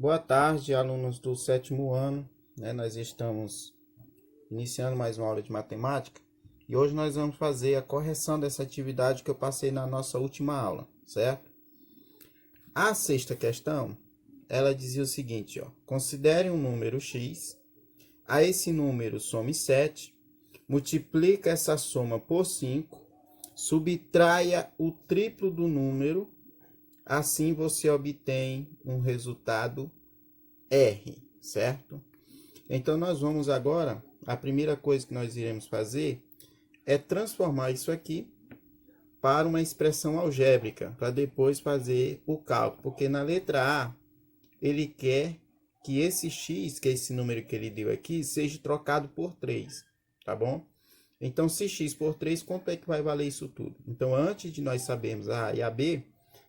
Boa tarde, alunos do sétimo ano. Nós estamos iniciando mais uma aula de matemática e hoje nós vamos fazer a correção dessa atividade que eu passei na nossa última aula, certo? A sexta questão, ela dizia o seguinte, ó: considere um número x, a esse número some 7, multiplica essa soma por 5, subtraia o triplo do número, assim você obtém um resultado R, certo? Então, nós vamos agora, a primeira coisa que nós iremos fazer é transformar isso aqui para uma expressão algébrica, para depois fazer o cálculo, porque na letra A, ele quer que esse x, que é esse número que ele deu aqui, seja trocado por 3, tá bom? Então, se x por 3, quanto é que vai valer isso tudo? Então, antes de nós sabermos a A e a B,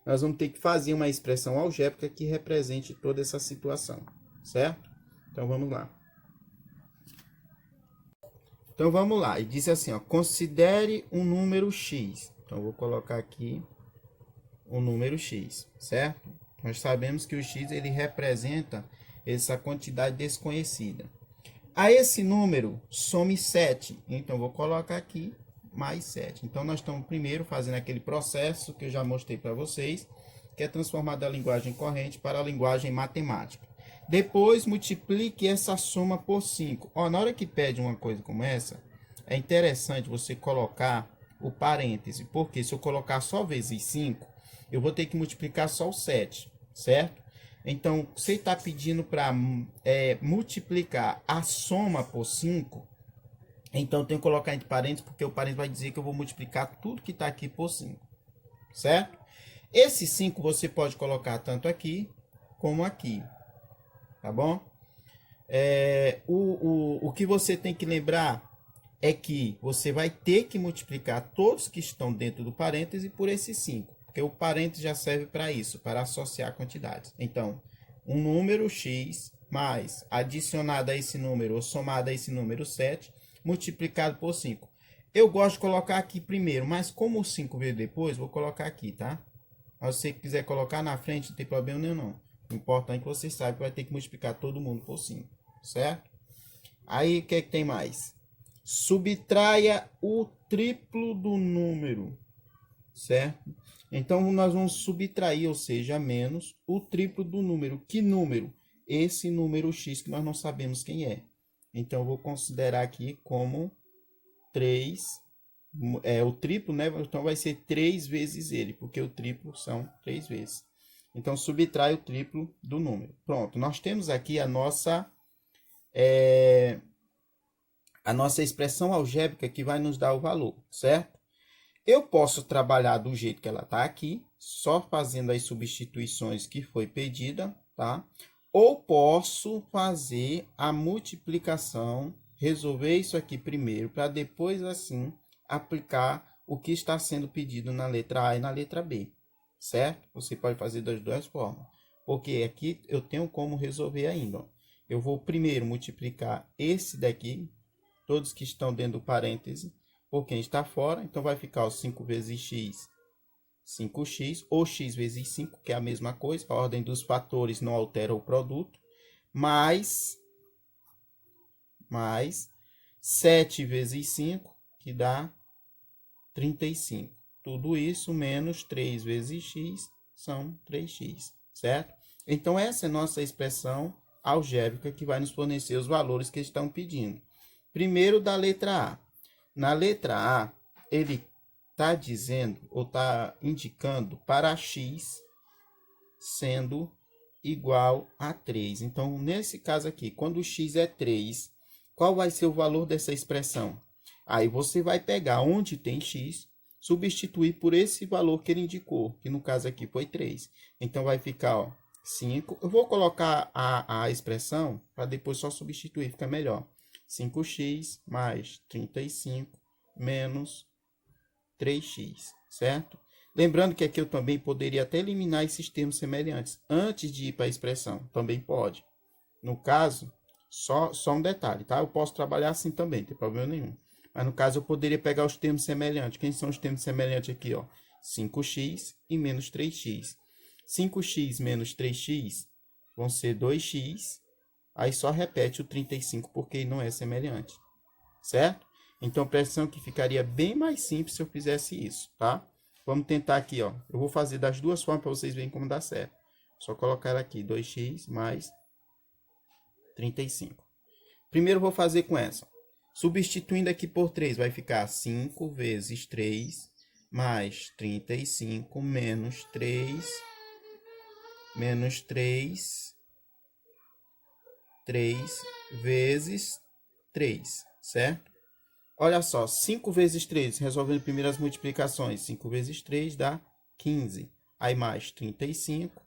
nós vamos ter que fazer uma expressão algébrica que represente toda essa situação, certo? Então, vamos lá. Então, vamos lá. E diz assim, ó: considere um número x. Então, eu vou colocar aqui o número x, certo? Nós sabemos que o x, ele representa essa quantidade desconhecida. A esse número, some 7. Então, eu vou colocar aqui mais 7. Então, nós estamos primeiro fazendo aquele processo que eu já mostrei para vocês, que é transformar da linguagem corrente para a linguagem matemática. Depois, multiplique essa soma por 5. Ó, na hora que pede uma coisa como essa, é interessante você colocar o parêntese, porque se eu colocar só vezes 5, eu vou ter que multiplicar só o 7, certo? Então, você está pedindo para multiplicar a soma por 5, então eu tenho que colocar entre parênteses, porque o parênteses vai dizer que eu vou multiplicar tudo que está aqui por 5, certo? Esse 5 você pode colocar tanto aqui como aqui, tá bom? O que você tem que lembrar é que você vai ter que multiplicar todos que estão dentro do parêntese por esses 5, porque o parêntese já serve para isso, para associar quantidades. Então, um número x mais adicionado a esse número ou somado a esse número 7, multiplicado por 5. Eu gosto de colocar aqui primeiro, mas como o 5 veio depois, vou colocar aqui, tá? Mas se você quiser colocar na frente, não tem problema nenhum, não. O importante é que você saiba que vai ter que multiplicar todo mundo por 5, certo? Aí, o que é que tem mais? Subtraia o triplo do número, certo? Então, nós vamos subtrair, ou seja, menos o triplo do número. Que número? Esse número x que nós não sabemos quem é. Então, eu vou considerar aqui como 3, o triplo, né? Então, vai ser 3 vezes ele, porque o triplo são 3 vezes. Então, subtrai o triplo do número. Pronto, nós temos aqui a nossa expressão algébrica que vai nos dar o valor, certo? Eu posso trabalhar do jeito que ela está aqui, só fazendo as substituições que foi pedida, tá? Ou posso fazer a multiplicação, resolver isso aqui primeiro, para depois, assim, aplicar o que está sendo pedido na letra A e na letra B, certo? Você pode fazer das duas formas, porque aqui eu tenho como resolver ainda, ó. Eu vou primeiro multiplicar esse daqui, todos que estão dentro do parêntese, por quem está fora. Então, vai ficar o 5 vezes x, 5x, ou x vezes 5, que é a mesma coisa. A ordem dos fatores não altera o produto. Mais 7 vezes 5, que dá 35. Tudo isso menos 3 vezes x, são 3x, certo? Então, essa é a nossa expressão algébrica que vai nos fornecer os valores que estão pedindo. Primeiro, da letra A. Na letra A, ele está dizendo, ou está indicando para x sendo igual a 3. Então, nesse caso aqui, quando o x é 3, qual vai ser o valor dessa expressão? Aí você vai pegar onde tem x, substituir por esse valor que ele indicou, que no caso aqui foi 3. Então, vai ficar, ó, 5. Eu vou colocar a expressão para depois só substituir, fica melhor. 5x mais 35 menos 3x, certo? Lembrando que aqui eu também poderia até eliminar esses termos semelhantes antes de ir para a expressão. Também pode. No caso, só um detalhe, tá? Eu posso trabalhar assim também, não tem problema nenhum. Mas no caso eu poderia pegar os termos semelhantes. Quem são os termos semelhantes aqui, ó? 5x e menos 3x. 5x menos 3x vão ser 2x. Aí só repete o 35 porque não é semelhante, certo? Então, presta atenção que ficaria bem mais simples se eu fizesse isso, tá? Vamos tentar aqui, ó. Eu vou fazer das duas formas para vocês verem como dá certo. Só colocar aqui 2x mais 35. Primeiro eu vou fazer com essa. Substituindo aqui por 3, vai ficar 5 vezes 3 mais 35 menos 3 vezes 3, certo? Olha só, 5 vezes 3, resolvendo primeiro as multiplicações. 5 vezes 3 dá 15. Aí mais 35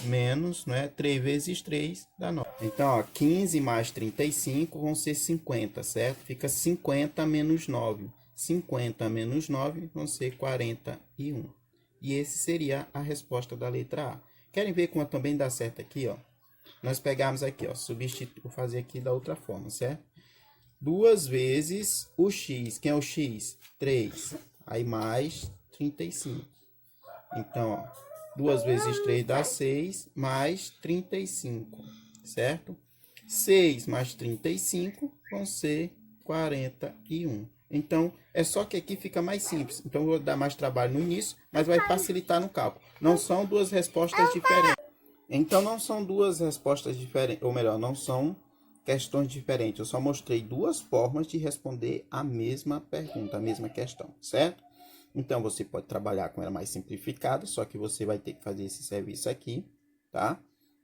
menos, né? 3 vezes 3 dá 9. Então, ó, 15 mais 35 vão ser 50, certo? Fica 50 menos 9. 50 menos 9 vão ser 41. E esse seria a resposta da letra A. Querem ver como também dá certo aqui, ó? Nós pegamos aqui, ó, vou fazer aqui da outra forma, certo? 2 vezes o x. Quem é o x? 3. Aí mais 35. Então, ó, 2 vezes 3 dá 6, mais 35, certo? 6 mais 35 vão ser 41. Então, é só que aqui fica mais simples. Então, eu vou dar mais trabalho no início, mas vai facilitar no cálculo. Não são duas respostas diferentes. Então, não são duas respostas diferentes, ou melhor, não são questões diferentes. Eu só mostrei duas formas de responder a mesma pergunta, a mesma questão, certo? Então, você pode trabalhar com ela mais simplificada, só que você vai ter que fazer esse serviço aqui, tá?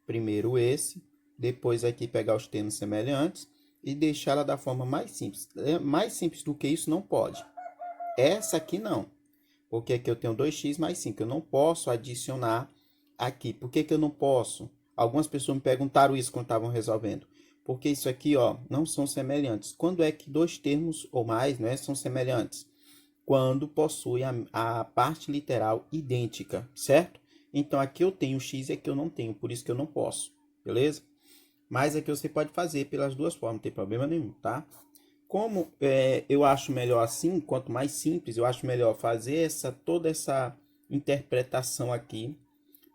Primeiro esse, depois aqui pegar os termos semelhantes e deixar ela da forma mais simples. Mais simples do que isso não pode. Essa aqui não, porque aqui eu tenho 2x mais 5. Eu não posso adicionar aqui. Por que que eu não posso? Algumas pessoas me perguntaram isso quando estavam resolvendo. Porque isso aqui, ó, não são semelhantes. Quando é que dois termos ou mais, né, são semelhantes? Quando possui a parte literal idêntica, certo? Então, aqui eu tenho x e aqui eu não tenho, por isso que eu não posso, beleza? Mas aqui você pode fazer pelas duas formas, não tem problema nenhum, tá? Como eu acho melhor assim, quanto mais simples, eu acho melhor fazer toda essa interpretação aqui,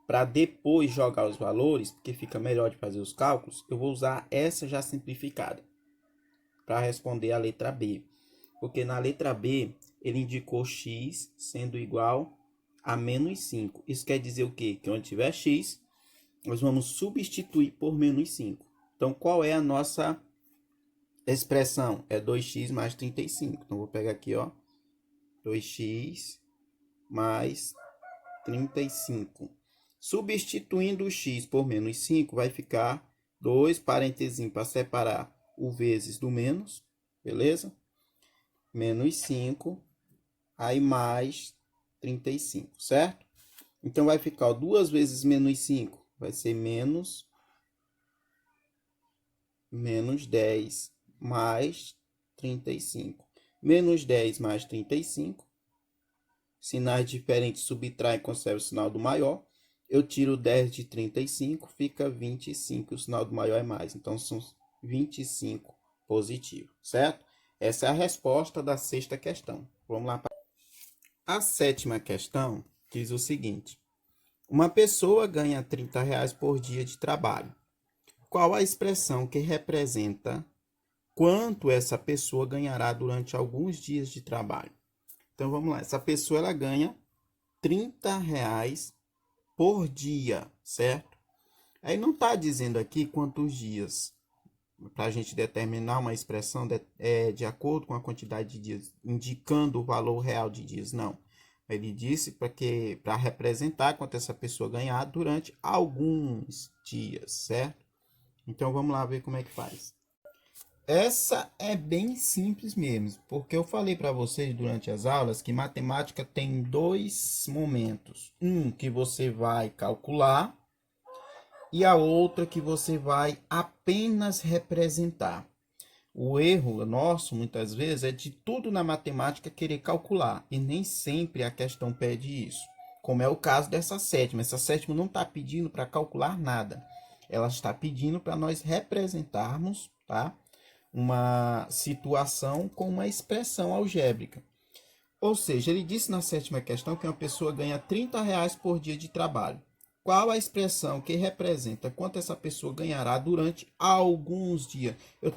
para depois jogar os valores, porque fica melhor de fazer os cálculos, eu vou usar essa já simplificada, para responder a letra B. Porque na letra B, ele indicou x sendo igual a menos 5. Isso quer dizer o quê? Que onde tiver x, nós vamos substituir por menos 5. Então, qual é a nossa expressão? É 2x mais 35. Então, vou pegar aqui, ó, 2x mais 35. Substituindo o x por menos 5, vai ficar 2 parênteses para separar o vezes do menos, beleza? Menos 5, aí mais 35, certo? Então, vai ficar 2 vezes menos 5, vai ser menos 10 mais 35. Menos 10 mais 35. Sinais diferentes subtraem e conserva o sinal do maior. Eu tiro 10 de 35, fica 25. O sinal do maior é mais. Então, são 25 positivo, certo? Essa é a resposta da sexta questão. Vamos lá. A sétima questão diz o seguinte. Uma pessoa ganha R$30 por dia de trabalho. Qual a expressão que representa quanto essa pessoa ganhará durante alguns dias de trabalho? Então, vamos lá. Essa pessoa ela ganha R$30 por dia, certo? Aí não está dizendo aqui quantos dias. Para a gente determinar uma expressão de acordo com a quantidade de dias, indicando o valor real de dias, não. Ele disse para representar quanto essa pessoa ganhar durante alguns dias, certo? Então, vamos lá ver como é que faz. Essa é bem simples mesmo, porque eu falei para vocês durante as aulas que matemática tem dois momentos. Um que você vai calcular e a outra que você vai apenas representar. O erro nosso, muitas vezes, é de tudo na matemática querer calcular, e nem sempre a questão pede isso, como é o caso dessa sétima. Essa sétima não está pedindo para calcular nada, ela está pedindo para nós representarmos, tá, uma situação com uma expressão algébrica. Ou seja, ele disse na sétima questão que uma pessoa ganha R$30 por dia de trabalho. qual a expressão que representa quanto essa pessoa ganhará durante alguns dias. Eu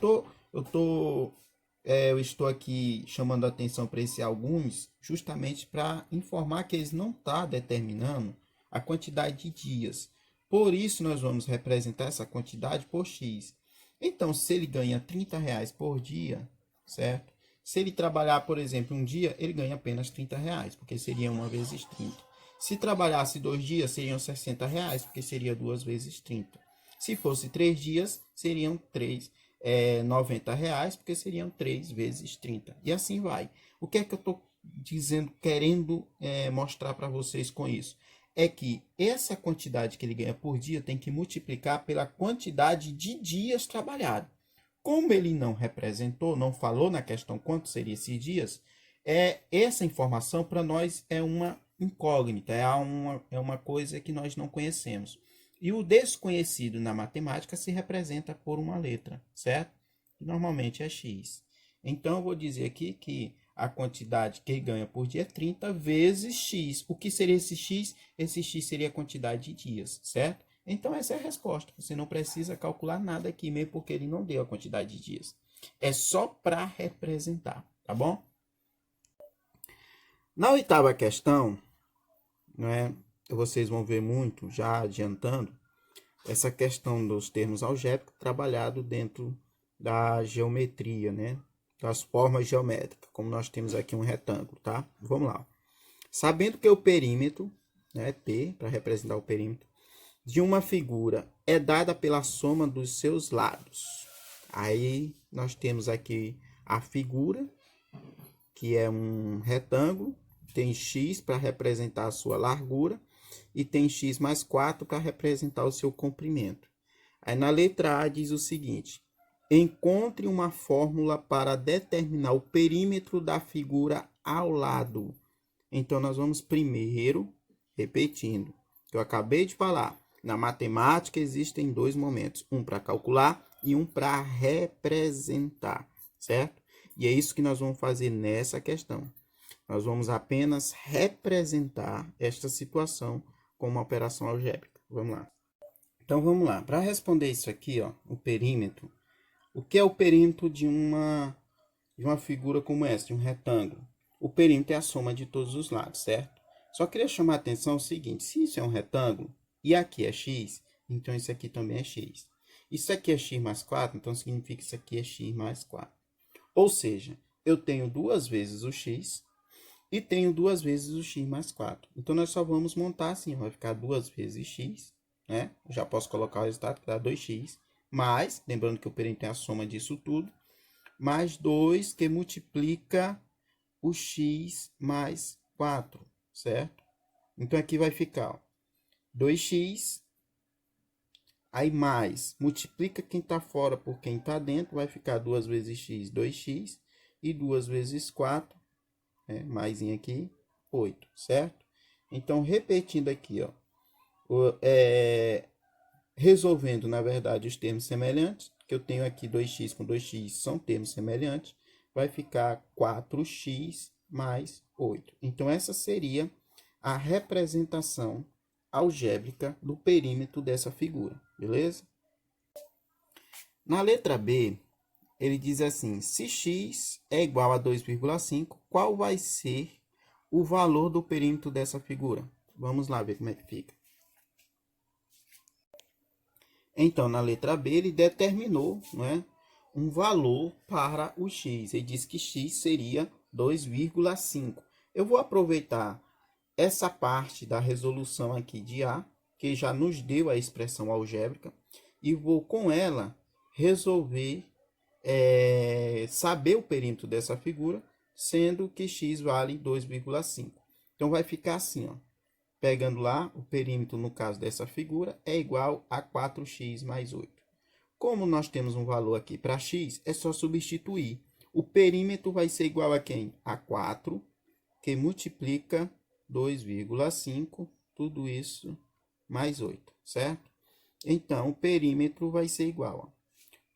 estou aqui chamando a atenção para esse alguns, justamente para informar que eles não estão determinando a quantidade de dias. Por isso, nós vamos representar essa quantidade por x. Então, se ele ganha R$ 30 por dia, certo? Se ele trabalhar, por exemplo, um dia, ele ganha apenas R$ 30, porque seria 1 vezes 30. Se trabalhasse 2 dias, seriam R$ 60, porque seria 2 vezes 30. Se fosse 3 dias, seriam R$ 90, porque seriam 3 vezes 30. E assim vai. O que é que eu estou dizendo, querendo mostrar para vocês com isso? É que essa quantidade que ele ganha por dia tem que multiplicar pela quantidade de dias trabalhados. Como ele não representou, não falou na questão quanto seria esses dias, essa informação para nós é uma incógnita, é uma coisa que nós não conhecemos. E o desconhecido na matemática se representa por uma letra, certo? Que normalmente é x. Então, eu vou dizer aqui que a quantidade que ele ganha por dia é 30 vezes x. O que seria esse x? Esse x seria a quantidade de dias, certo? Então, essa é a resposta. Você não precisa calcular nada aqui, mesmo porque ele não deu a quantidade de dias. É só para representar, tá bom? Na oitava questão, né, vocês vão ver muito, já adiantando, essa questão dos termos algébricos trabalhado dentro da geometria, né, das formas geométricas, como nós temos aqui um retângulo, tá? Vamos lá. Sabendo que o perímetro, né, P, para representar o perímetro, de uma figura é dada pela soma dos seus lados. Aí nós temos aqui a figura, que é um retângulo, tem x para representar a sua largura e tem x mais 4 para representar o seu comprimento. Aí na letra A diz o seguinte: encontre uma fórmula para determinar o perímetro da figura ao lado. Então nós vamos primeiro, repetindo, que eu acabei de falar. Na matemática existem 2 momentos, um para calcular e um para representar, certo? E é isso que nós vamos fazer nessa questão. Nós vamos apenas representar esta situação com uma operação algébrica. Vamos lá. Então vamos lá. Para responder isso aqui, ó, o perímetro. O que é o perímetro de uma figura como essa, de um retângulo? O perímetro é a soma de todos os lados, certo? Só queria chamar a atenção o seguinte: se isso é um retângulo e aqui é x, então isso aqui também é x. Isso aqui é x mais 4, então significa que isso aqui é x mais 4. Ou seja, eu tenho 2 vezes o x e tenho 2 vezes o x mais 4. Então, nós só vamos montar assim, vai ficar 2 vezes x, né? Eu já posso colocar o resultado que dá 2x, mais, lembrando que o perímetro é a soma disso tudo, mais 2 que multiplica o x mais 4, certo? Então, aqui vai ficar, ó, 2x, aí mais, multiplica quem está fora por quem está dentro, vai ficar 2 vezes x, 2x, e 2 vezes 4, mais aqui, 8, certo? Então, repetindo aqui, ó, resolvendo, na verdade, os termos semelhantes, que eu tenho aqui 2x com 2x são termos semelhantes, vai ficar 4x mais 8. Então, essa seria a representação algébrica do perímetro dessa figura, beleza? Na letra B, ele diz assim: se x é igual a 2,5, qual vai ser o valor do perímetro dessa figura? Vamos lá ver como é que fica. Então, na letra B, ele determinou, né, um valor para o x. Ele disse que x seria 2,5. Eu vou aproveitar essa parte da resolução aqui de A, que já nos deu a expressão algébrica, e vou com ela resolver saber o perímetro dessa figura, sendo que x vale 2,5. Então, vai ficar assim, ó. Pegando lá, o perímetro, no caso dessa figura, é igual a 4x mais 8. Como nós temos um valor aqui para x, é só substituir. O perímetro vai ser igual a quem? A 4, que multiplica 2,5, tudo isso, mais 8, certo? Então, o perímetro vai ser igual a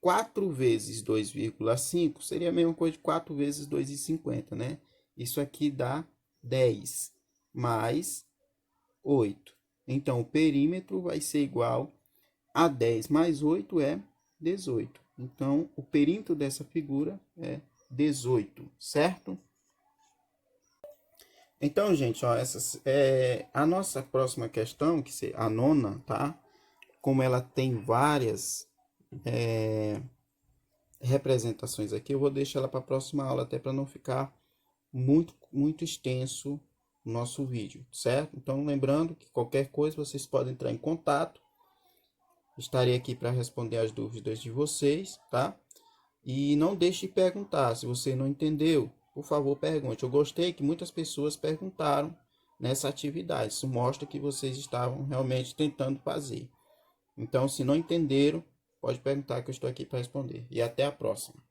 4 vezes 2,5 seria a mesma coisa de 4 vezes 2,50, né? Isso aqui dá 10 mais 8. Então, o perímetro vai ser igual a 10 mais 8 é 18. Então, o perímetro dessa figura é 18, certo? Então, gente, ó, a nossa próxima questão, que é a nona, tá? Como ela tem várias representações aqui, eu vou deixar ela para a próxima aula, até para não ficar muito extenso o nosso vídeo, certo? Então, lembrando que qualquer coisa vocês podem entrar em contato. Estarei aqui para responder as dúvidas de vocês, tá? E não deixe de perguntar. Se você não entendeu, por favor, pergunte. Eu gostei que muitas pessoas perguntaram nessa atividade. Isso mostra que vocês estavam realmente tentando fazer. Então, se não entenderam, pode perguntar que eu estou aqui para responder. E até a próxima.